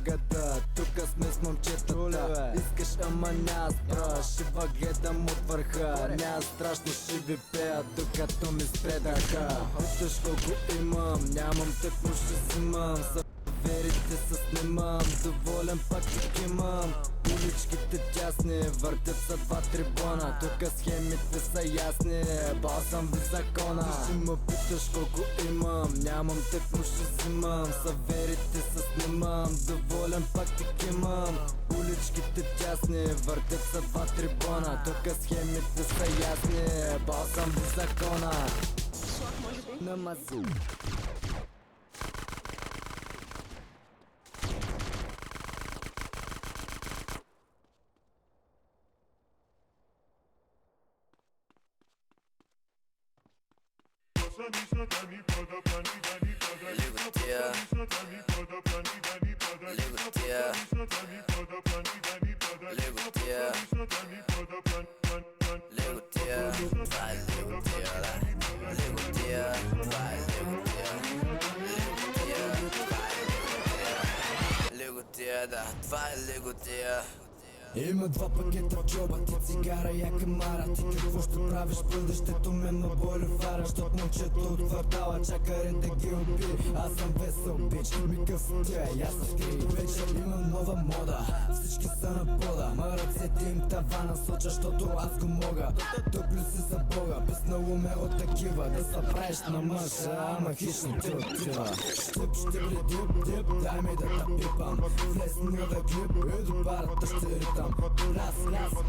гада, тука сме с момчетата. Искаш ама няма спра, ще гледам от върха. Няма страшно, ще ви пея, докато ми спредаха. Питаш колко имам, нямам тъкмо ще взимам. Верите се снимам, доволен пак тук имам. Уличките тясни, въртят са два трибона. Тука схемите са ясни, бал съм в закона. Ти ще ме питаш колко имам, нямам тъкмо ще взимам. Саверите се снимам, доволен пак тук имам. Уличките тясни, въртят са два трибона. Тука схемите са ясни, бал съм в закона. На мазу. Да, това е леготия. Има два пакета в джоба, ти цигара, я камара. Ти какво ще правиш в бъдещето, мен ме боли фара. Щот момчето от квартала чака ред да ги уби. Аз съм весел бич, микъв с тя, аз съм скри. Вече имам нова мода, всички са на пода. Ма ръцете им тавана соча, щото аз го мога. Топли си за Бога, писнало ме от такива. Да се правиш на мъжа, ама хищно ти отива. Штип, штип, дип, дип, дай ми да те пипам. Влез нова клип и до парата ще ритам. Раз,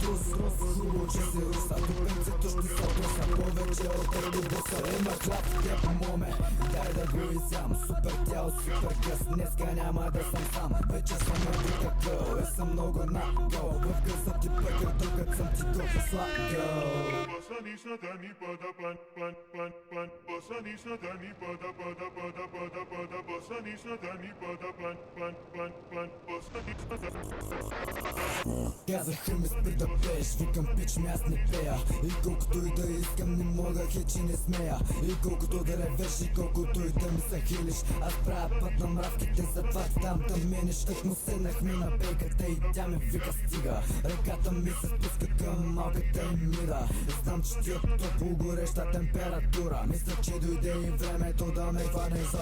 трус, хубаво, че си руса. Тупенцето ще се труса, повече от автобуса. Има хляб в теб, моме, дай да го изям. Супер тяло, супер къс, днеска няма да съм сам. Вече съм на къл и съм много нагъл. В къса ти пъкър, докато съм ти колко слагъл. Bossa da ni pada pan pan pan pan. Bossa da ni pada pada pada pada pada. Bossa da ni pada pan pan pan pan. Bossa Казаха ми спри да пееш, викам пич ми аз не пея. И колкото и да искам не мога, хечи не смея. И колкото да ревеш и колкото и да ми се хилиш, аз правя път на мравките, затова там да мениш. Так му седнахме на бейката и тя ме вика стига. Ръката ми се спуска към малката и мира. Знам, че ти от топло гореща температура. Мисля, че дойде и времето да ме хване за